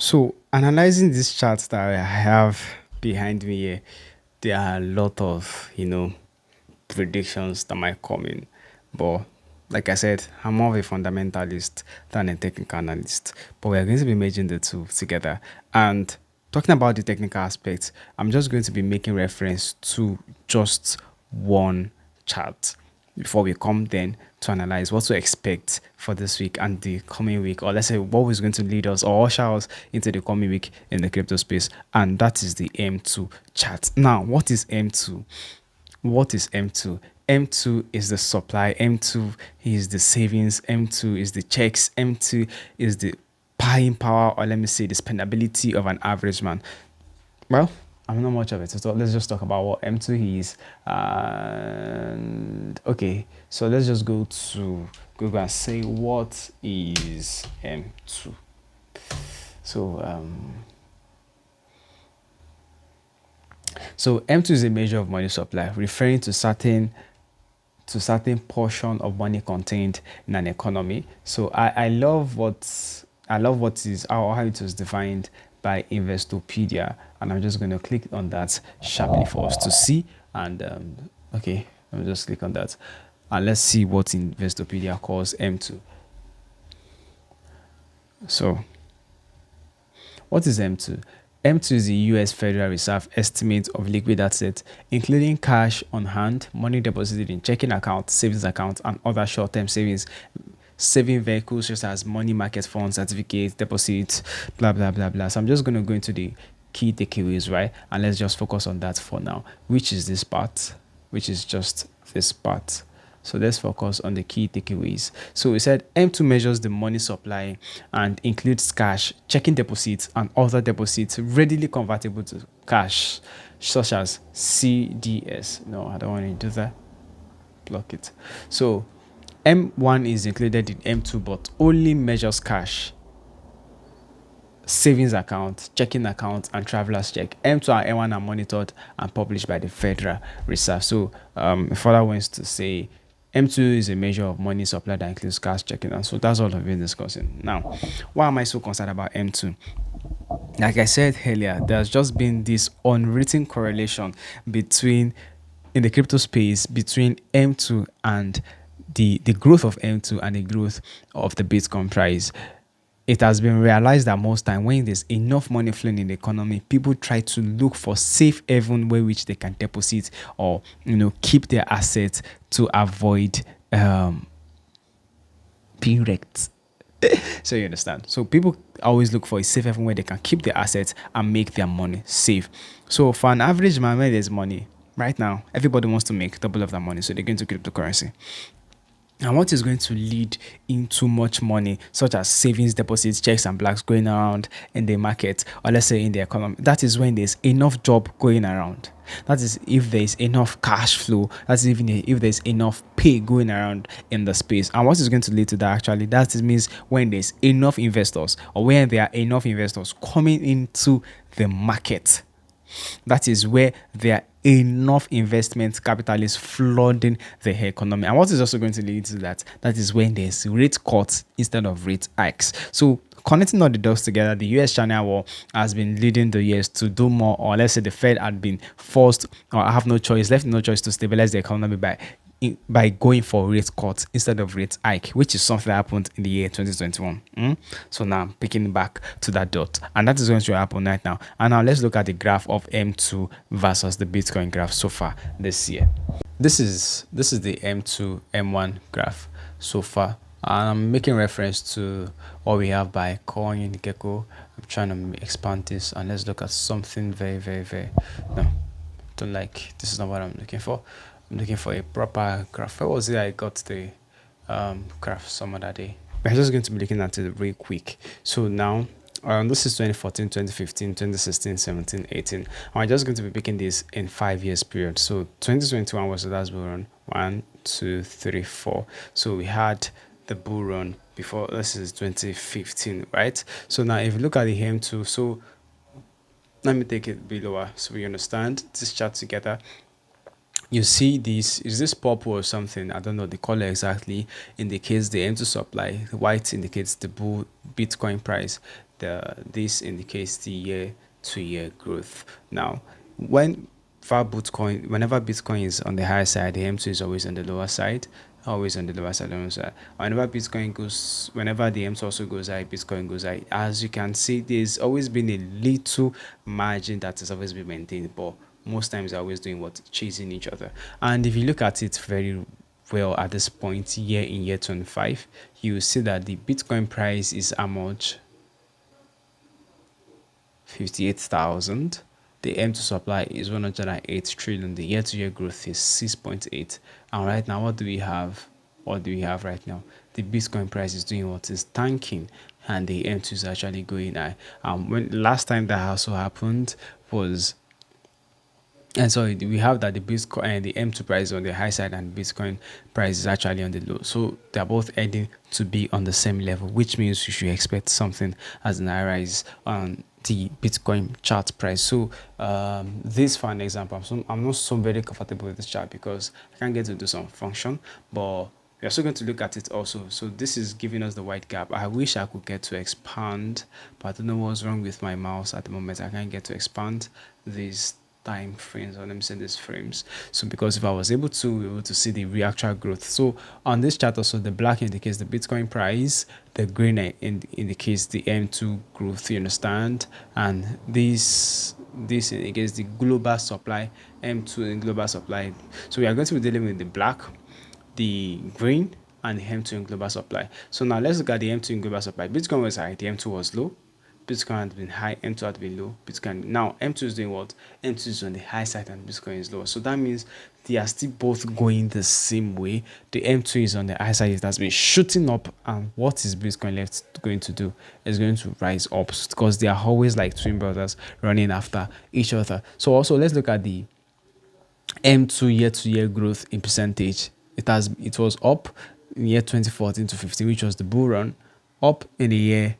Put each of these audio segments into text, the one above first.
So, analyzing this chart that I have behind me here, there are a lot of, predictions that might come in. But like I said, I'm more of a fundamentalist than a technical analyst. But we're going to be merging the two together. And talking about the technical aspects, I'm just going to be making reference to just one chart before we come then to analyze what to expect for this week and the coming week, or let's say what is going to lead us or usher us into the coming week in the crypto space. And that is the M2 chart. Now, what is M2? What is M2? M2 is the supply, M2 is the savings, M2 is the checks, M2 is the buying power, or let me say the spendability of an average man. Well, I'm not much of it. So let's just talk about what M2 is. And okay, so let's just go to Google and say what is M2. So M2 is a measure of money supply, referring to certain portion of money contained in an economy. So I love what is how it was defined by Investopedia, and I'm just going to click on that sharply for us to see. And okay, let me just click on that, and let's see what Investopedia calls M2. So what is M2? M2 is the US Federal Reserve estimate of liquid assets, including cash on hand, money deposited in checking accounts, savings accounts, and other short-term saving vehicles such as money market funds, certificates, deposits, blah blah blah blah. So I'm just going to go into the key takeaways, right? And let's just focus on that for now, which is this part, which is just this part. So let's focus on the key takeaways. So we said M2 measures the money supply and includes cash, checking deposits, and other deposits readily convertible to cash, such as CDS. No, I don't want to do that. Block it. So M1 is included in M2, but only measures cash, savings account, checking account, and traveler's check. M2 and M1 are monitored and published by the Federal Reserve. So further wants to say M2 is a measure of money supply that includes cash, checking, and so that's all I've been discussing. Now, why am I so concerned about M2? Like I said earlier, there's just been this unwritten correlation between in the crypto space between M2 and the growth of M2 and the growth of the Bitcoin price. It has been realized that most time when there's enough money flowing in the economy, people try to look for safe haven where which they can deposit or keep their assets to avoid being wrecked. So you understand. So people always look for a safe haven where they can keep their assets and make their money safe. So for an average man, where there's money right now, everybody wants to make double of that money, so they go into cryptocurrency. And what is going to lead into much money, such as savings, deposits, checks, and blacks going around in the market, or let's say in the economy? That is when there's enough job going around. That is if there's enough cash flow. That's even if there's enough pay going around in the space. And what is going to lead to that actually? That means when there's enough investors, or when there are enough investors coming into the market. That is where there are enough investment capital is flooding the economy. And what is also going to lead to that? That is when there's rate cuts instead of rate hikes. So connecting all the dots together, the US-China war has been leading the US to do more, or let's say the Fed had been forced or have no choice, left no choice to stabilize the economy by going for rate cuts instead of rate hike, which is something that happened in the year 2021. So now I'm picking back to that dot, and that is going to happen right now. And now let's look at the graph of M2 versus the Bitcoin graph so far this year. This is the M2 M1 graph so far, and I'm making reference to what we have by CoinGecko. I'm trying to expand this, and let's look at something very no, don't like this is not what I'm looking for. I'm looking for a proper graph. Where was it I got the graph some other day? We're just going to be looking at it real quick. So now this is 2014, 2015, 2016, 17, 18. And we're just going to be picking this in 5 years period. So 2021 was the last bull run. 1, 2, 3, 4. So we had the bull run before. This is 2015, right? So now if you look at the M2, so let me take it below so we understand this chart together. You see this, is this purple or something? I don't know the color exactly. Indicates the M2 supply. The white indicates the bull Bitcoin price. this indicates the year-to-year growth. Now, when whenever Bitcoin is on the higher side, the M2 is always on the lower side, always on the lower side. Whenever the M2 also goes high, Bitcoin goes high. As you can see, there's always been a little margin that has always been maintained, but most times they're always doing what, chasing each other. And if you look at it very well at this point, year in year 25, you see that the Bitcoin price is how much? 58,000. The M2 supply is 108 trillion. The year to year growth is 6.8. And right now, what do we have? What do we have right now? The Bitcoin price is doing what, is tanking, and the M2 is actually going high. When last time that also happened was, and so we have that the Bitcoin and the M2 price is on the high side and Bitcoin price is actually on the low. So they're both heading to be on the same level, which means you should expect something as an rise on the Bitcoin chart price. So this, for an example, I'm not so very comfortable with this chart because I can't get to do some function, but we're also going to look at it also. So this is giving us the white gap. I wish I could get to expand, but I don't know what's wrong with my mouse at the moment. I can't get to expand these time frames, or let me say these frames. So because if I was able to, we were able to see the actual growth. So on this chart also, the black indicates the Bitcoin price, the green indicates the M2 growth, you understand, and this indicates the global supply, M2 in global supply. So we are going to be dealing with the black, the green, and the M2 in global supply. So now let's look at the M2 in global supply. Bitcoin was high, the M2 was low. Bitcoin had been high, M2 had been low. Bitcoin now, M2 is doing what? M2 is on the high side and Bitcoin is low. So that means they are still both going the same way. The M2 is on the high side, it has been shooting up, and what is Bitcoin left going to do? Is going to rise up, because they are always like twin brothers running after each other. So also let's look at the M2 year-to-year growth in percentage. It was up in year 2014 to 15, which was the bull run, up in the year.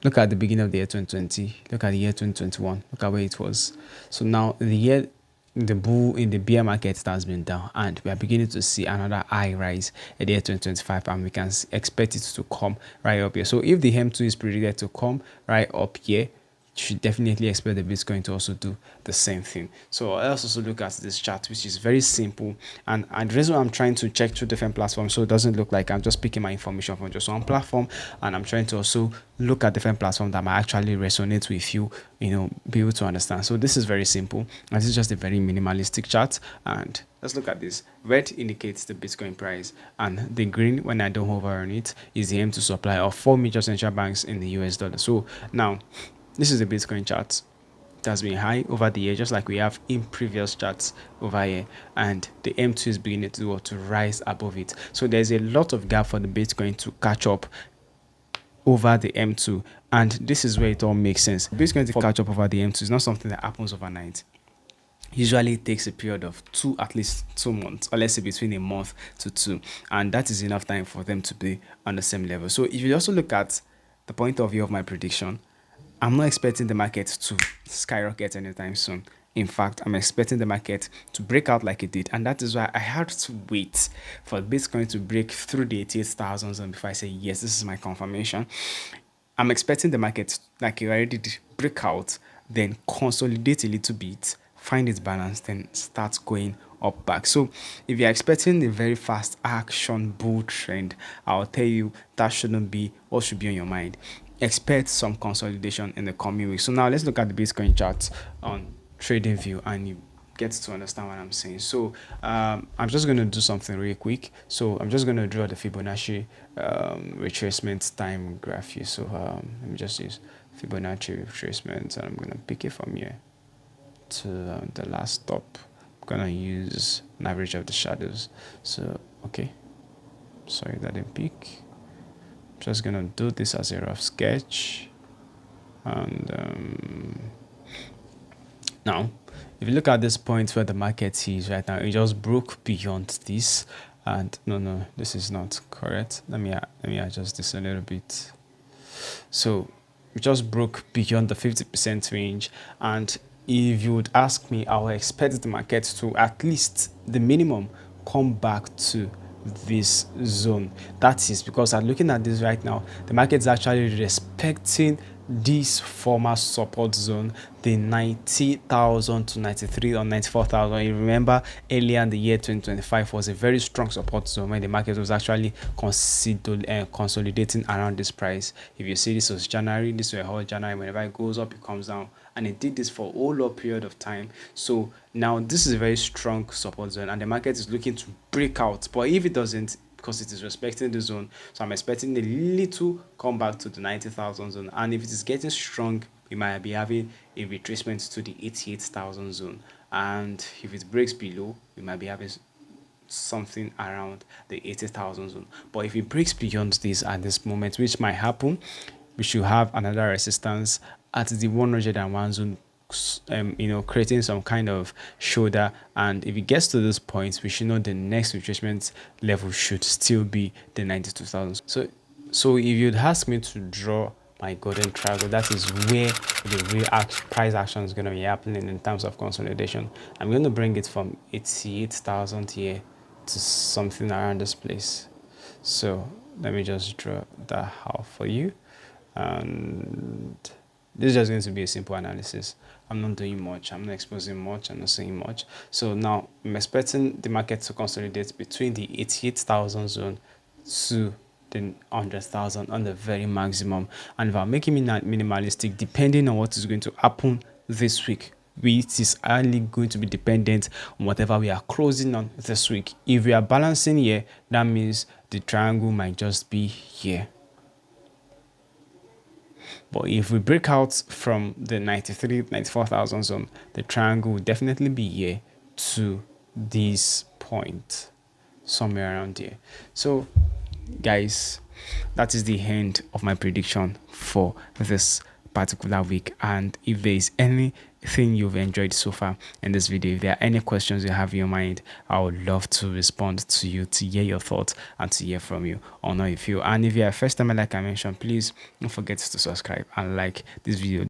Look at the beginning of the year 2020. Look at the year 2021. Look at where it was. So now in the year, in the bear market, it has been down, and we are beginning to see another high rise in the year 2025, and we can expect it to come right up here. So if the M2 is predicted to come right up here, should definitely expect the Bitcoin to also do the same thing. So let's also look at this chart, which is very simple, and the reason I'm trying to check through different platforms, so it doesn't look like I'm just picking my information from just one platform, and I'm trying to also look at different platforms that might actually resonate with you, be able to understand. So this is very simple, and this is just a very minimalistic chart. And let's look at this. Red indicates the Bitcoin price, and the green, when I don't hover on it, is the M2 supply of 4 major central banks in the US dollar. So now this is the Bitcoin chart. It has been high over the year, just like we have in previous charts over here, and the M2 is beginning to rise above it. So there's a lot of gap for the Bitcoin to catch up over the M2, and this is where it all makes sense. Bitcoin to catch up over the M2 is not something that happens overnight. Usually it takes a period of at least 2 months, or let's say between a month to two, and that is enough time for them to be on the same level. So if you also look at the point of view of my prediction, I'm not expecting the market to skyrocket anytime soon. In fact, I'm expecting the market to break out like it did, and that is why I had to wait for Bitcoin to break through the 88,000 zone before I say yes, this is my confirmation. I'm expecting the market, like it already did, break out, then consolidate a little bit, find its balance, then start going up back. So if you're expecting a very fast action bull trend, I'll tell you that shouldn't be what should be on your mind. Expect some consolidation in the coming weeks. So now let's look at the Bitcoin chart on TradingView, and you get to understand what I'm saying. So I'm just going to do something really quick. So I'm just going to draw the Fibonacci retracement time graph here. So let me just use Fibonacci retracement, and I'm going to pick it from here to the last stop. I'm going to use an average of the shadows. So okay, sorry that didn't pick. Just gonna do this as a rough sketch, and now if you look at this point where the market is right now, it just broke beyond this, and no, this is not correct. Let me adjust this a little bit. So it just broke beyond the 50% range, and if you would ask me, I would expect the market to at least the minimum come back to this zone. That is because I'm looking at this right now, the market is actually respecting this former support zone, the 90,000 to 93 or 94,000. You remember earlier in the year 2025 was a very strong support zone when the market was actually consolidating around this price. If you see, this was January, this was a whole January. Whenever it goes up, it comes down, and it did this for a whole long period of time. So now this is a very strong support zone, and the market is looking to break out. But if it doesn't, because it is respecting the zone, so I'm expecting a little comeback to the 90,000 zone. And if it is getting strong, we might be having a retracement to the 88,000 zone. And if it breaks below, we might be having something around the 80,000 zone. But if it breaks beyond this at this moment, which might happen, we should have another resistance at the 101 zone, creating some kind of shoulder. And if it gets to this point, we should know the next retracement level should still be the 92,000. So if you'd ask me to draw my golden triangle, that is where the real price action is going to be happening in terms of consolidation. I'm going to bring it from 88,000 here to something around this place. So let me just draw that out for you. And this is just going to be a simple analysis. I'm not doing much, I'm not exposing much, I'm not saying much. So now I'm expecting the market to consolidate between the 88,000 zone to the 100,000 on the very maximum. And if I'm making it minimalistic, depending on what is going to happen this week, it is only going to be dependent on whatever we are closing on this week. If we are balancing here, that means the triangle might just be here. But if we break out from the 94,000 zone, the triangle will definitely be here to this point, somewhere around here. So guys, that is the end of my prediction for this particular week. And if there is anything you've enjoyed so far in this video, if there are any questions you have in your mind, I would love to respond to you, to hear your thoughts and to hear from you on how you feel. And if you're a first time, like I mentioned, please don't forget to subscribe and like this video.